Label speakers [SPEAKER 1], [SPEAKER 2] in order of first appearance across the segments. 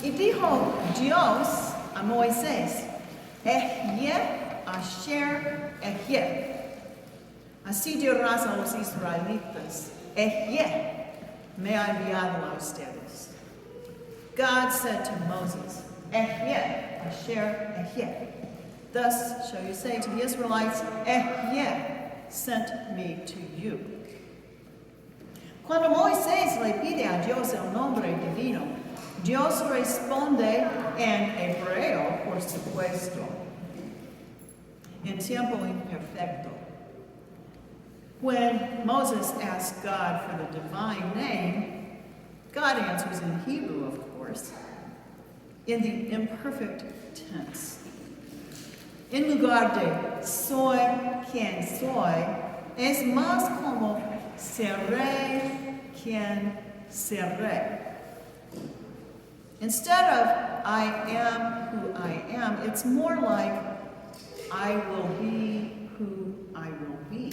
[SPEAKER 1] Y dijo Dios a Moisés, hacer, así dirás a los israelitas, me ha enviado a ustedes. God said to Moses, hacer. Thus shall you say to the Israelites, sent me to you. Cuando Moisés le pide a Dios el nombre divino, Dios responde en hebreo, por supuesto, en tiempo imperfecto. When Moses asked God for the divine name, God answers in Hebrew, of course, in the imperfect tense. En lugar de soy quien soy, es más como seré quien seré. Instead of I am who I am, it's more like I will be who I will be.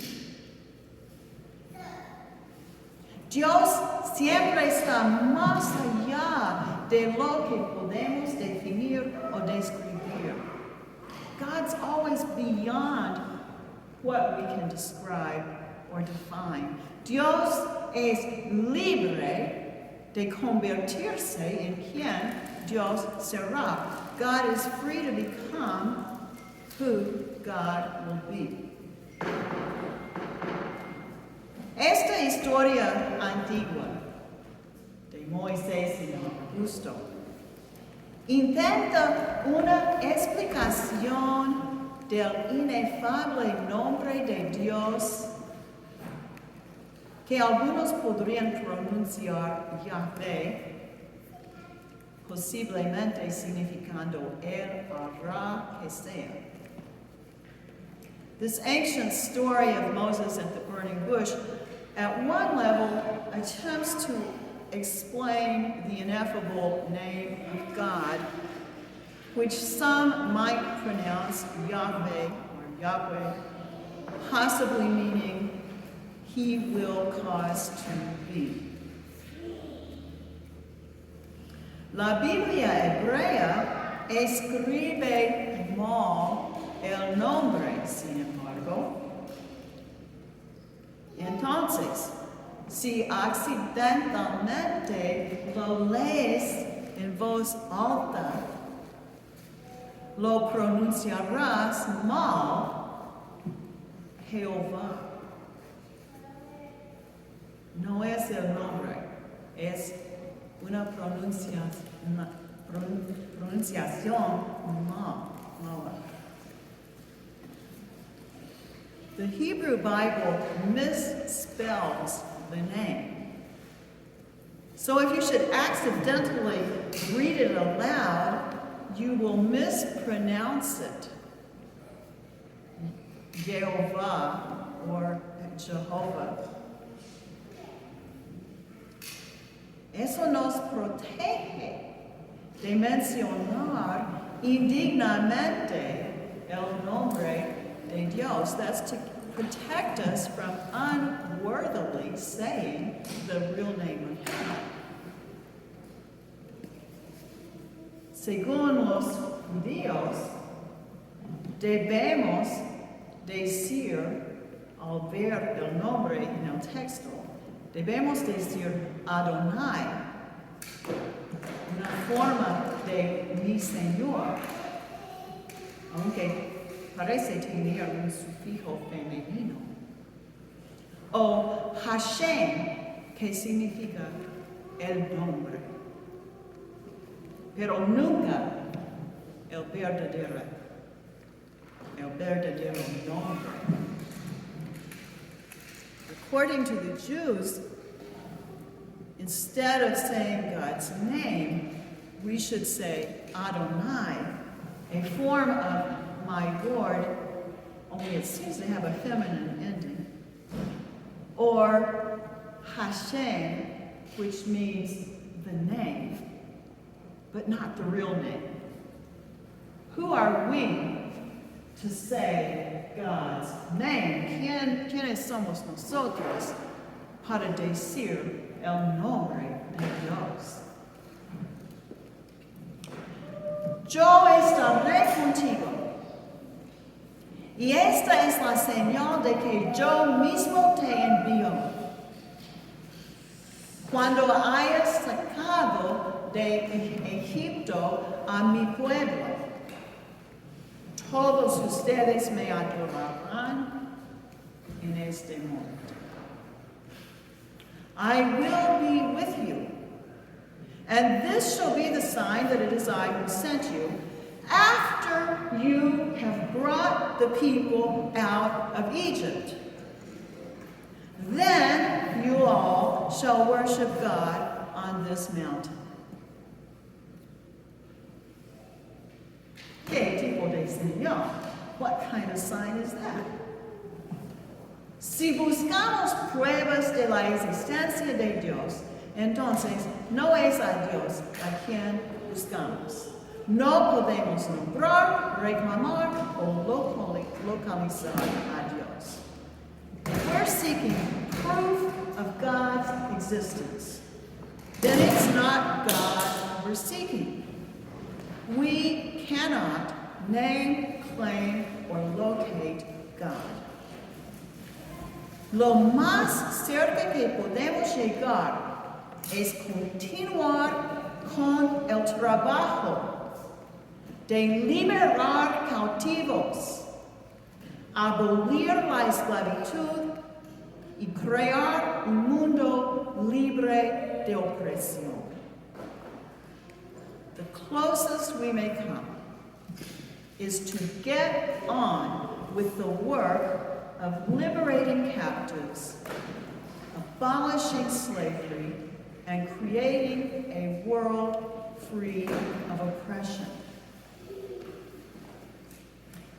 [SPEAKER 1] Dios siempre está más allá de lo que podemos definir o describir. God's always beyond what we can describe or define. Dios es libre de convertirse en quien Dios será. God is free to become who God will be. Esta historia antigua de Moisés y Augusto intenta una explicación del inefable nombre de Dios que algunos podrían pronunciar Yahvé, posiblemente significando Él hará que sea. This ancient story of Moses at the burning bush, at one level, attempts to explain the ineffable name of God, which some might pronounce Yahweh or Yahweh, possibly meaning He will cause to be. La Biblia hebrea escribe mal el nombre, sin embargo. Entonces, si accidentalmente lo lees en voz alta, lo pronunciarás mal, Jehová. No es el nombre, es una pronunciación mala. The Hebrew Bible misspells the name. So if you should accidentally read it aloud, you will mispronounce it. Jehovah or Jehovah. Eso nos protege de mencionar indignamente el nombre de Dios. That's to protect us from unworthily saying the real name of God. Según los judíos, debemos decir, al ver el nombre en el texto, debemos decir Adonai, una forma de mi Señor, aunque parece tener un sufijo femenino. O Hashem, que significa el nombre, pero nunca el verdadero nombre. According to the Jews, instead of saying God's name, we should say Adonai, a form of my Lord, only it seems to have a feminine ending, or Hashem, which means the name, but not the real name. Who are we to say God's name? ¿Quiénes somos nosotros para decir el nombre de Dios? yo estaré contigo. Y esta es la señal de que yo mismo te envío. Cuando hayas sacado de Egipto a mi pueblo, todos ustedes me adorarán en este monte. I will be with you, and this shall be the sign that it is I who sent you, after you have brought the people out of Egypt. Then you all shall worship God on this mountain. ¿Qué tipo de señal? What kind of sign is that? Si buscamos pruebas de la existencia de Dios, entonces no es a Dios a quien buscamos. No podemos nombrar, reclamar o localizar a Dios. If we're seeking proof of God's existence, then it's not God we're seeking. We cannot name, claim, or locate God. Lo más cerca que podemos llegar es continuar con el trabajo de liberar cautivos, abolir la esclavitud y crear un mundo libre de opresión. The closest we may come is to get on with the work of liberating captives, abolishing slavery, and creating a world free of oppression.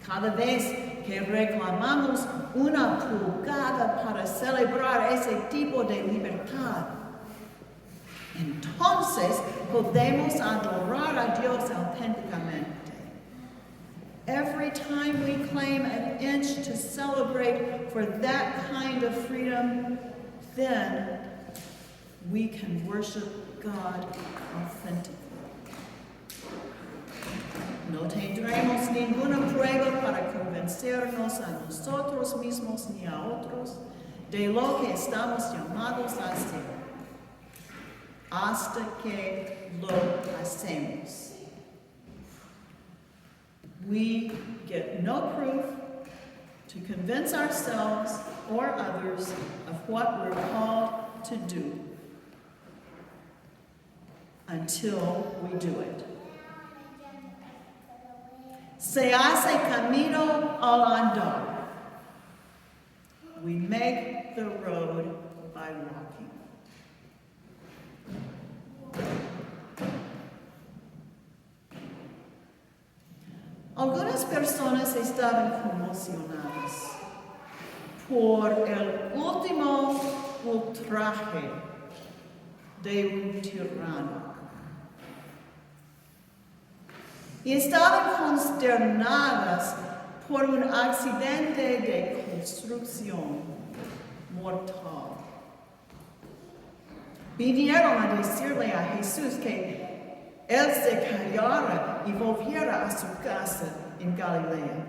[SPEAKER 1] Cada vez que reclamamos una pulgada para celebrar ese tipo de libertad, entonces podemos adorar a Dios auténticamente. Every time we claim an inch to celebrate for that kind of freedom, then we can worship God authentically. No tendremos ninguna prueba para convencernos a nosotros mismos ni a otros de lo que estamos llamados a hacer, hasta que lo hacemos. We get no proof to convince ourselves or others of what we're called to do until we do it. Se hace camino al andar. We make the road by walking. Algunas personas estaban conmocionadas por el último ultraje de un tirano. Y estaban consternadas por un accidente de construcción mortal. Vinieron a decirle a Jesús que él se callara y volviera a su casa en Galilea.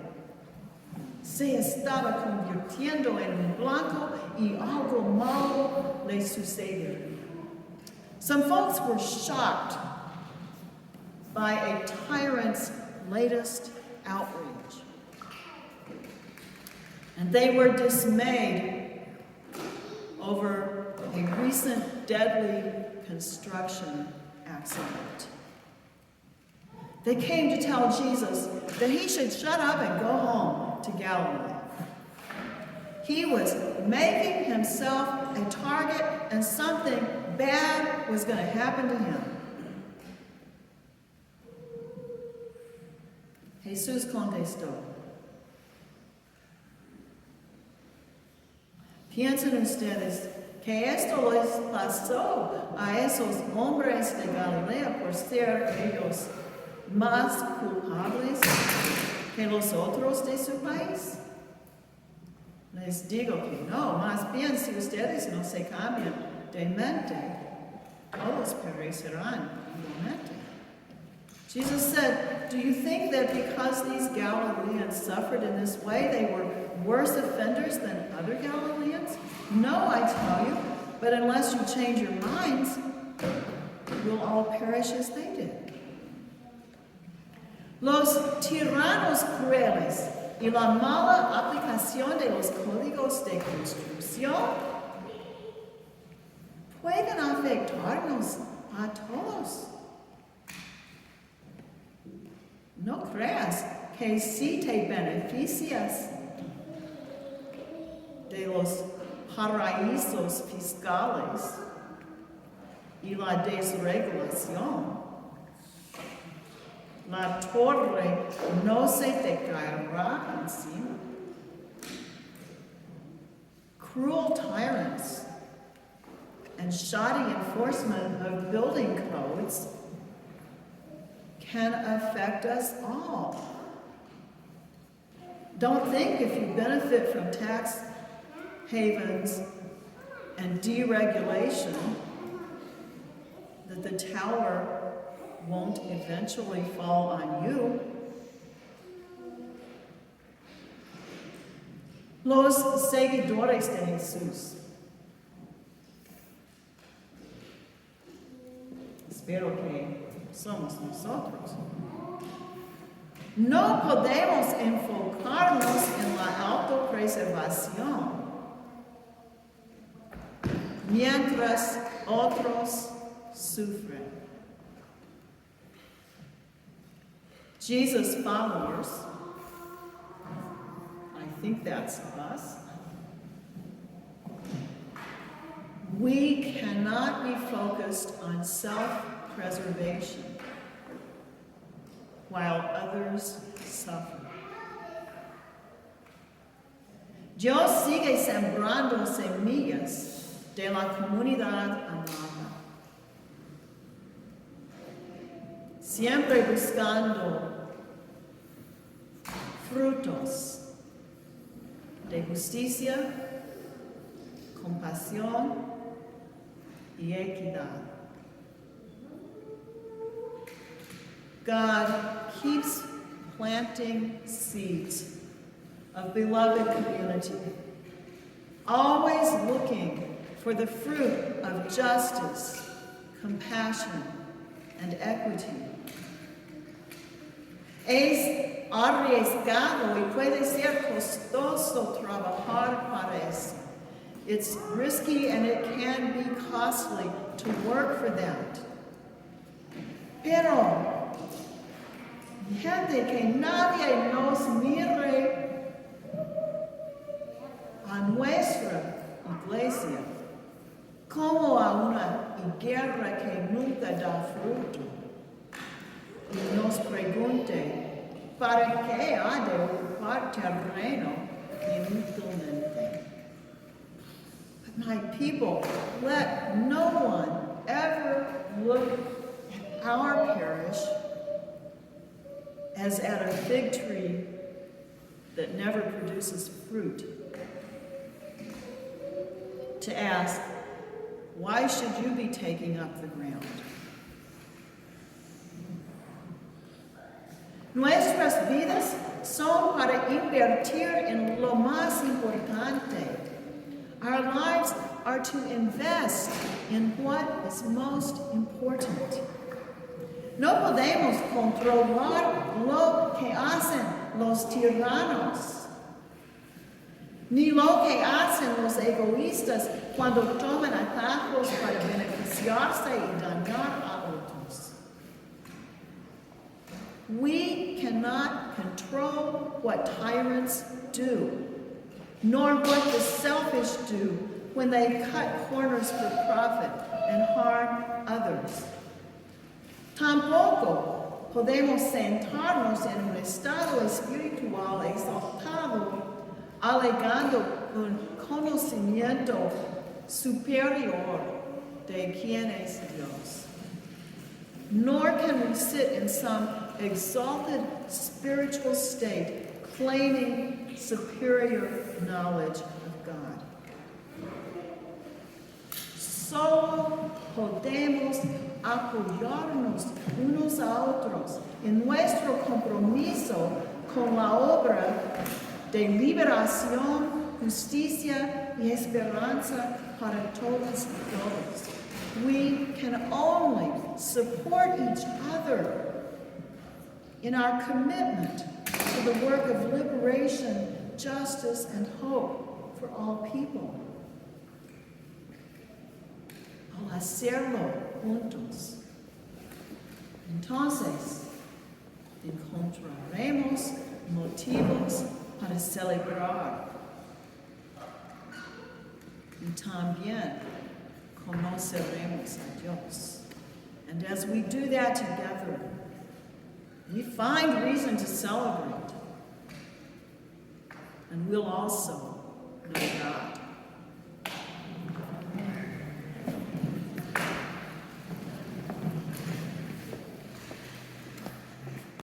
[SPEAKER 1] Se estaba convirtiendo en un blanco y algo malo le sucedió. Some folks were shocked by a tyrant's latest outrage. And they were dismayed over a recent deadly construction accident. They came to tell Jesus that he should shut up and go home to Galilee. He was making himself a target and something bad was going to happen to him. Jesús contestó, ¿piensan ustedes que esto les pasó a esos hombres de Galilea por ser ellos más culpables que los otros de su país? Les digo que no, más bien si ustedes no se cambian de mente, todos perecerán igualmente. Jesus said, do you think that because these Galileans suffered in this way, they were worse offenders than other Galileans? No, I tell you, but unless you change your minds, you'll all perish as they did. Los tiranos crueles y la mala aplicación de los códigos de construcción pueden afectarnos a todos. No creas que si te beneficias de los paraísos fiscales y la desregulación, la torre no se te caerá encima. Cruel tyrants and shoddy enforcement of building codes can affect us all. Don't think if you benefit from tax havens and deregulation that the tower won't eventually fall on you. Los seguidores de Jesús. Espero que somos nosotros. No podemos enfocarnos en la autopreservación mientras otros sufren. Jesus followers, I think that's us, we cannot be focused on self-preservation while others suffer. Dios sigue sembrando semillas de la comunidad amada, siempre buscando frutos de justicia, compasión y equidad. God keeps planting seeds of beloved community, always looking for the fruit of justice, compassion, and equity. Es arriesgado y puede ser costoso trabajar para eso. It's risky and it can be costly to work for that. Pero, gente, que nadie nos mire a nuestra iglesia como a una higuera que nunca da fruto y nos pregunte, ¿para qué ha de ocupar terreno inútilmente? But my people, let no one ever look at our parish as at a fig tree that never produces fruit. To ask, why should you be taking up the ground? Nuestras vidas son para invertir en lo más importante. Our lives are to invest in what is most important. No podemos controlar lo que hacen los tiranos, ni lo que hacen los egoístas cuando toman atajos para beneficiarse y dañar a otros. We cannot control what tyrants do, nor what the selfish do when they cut corners for profit and harm others. Tampoco podemos sentarnos en un estado espiritual exaltado, alegando un conocimiento superior de quién es Dios. Nor can we sit in some exalted spiritual state claiming superior knowledge of God. Solo podemos apoyarnos unos a otros en nuestro compromiso con la obra de liberación, justicia y esperanza para todos y todos. We can only support each other in our commitment to the work of liberation, justice, and hope for all people. Al hacerlo juntos, entonces encontraremos motivos para celebrar y también conoceremos a Dios. And as we do that together, we find reason to celebrate, and we'll also know God.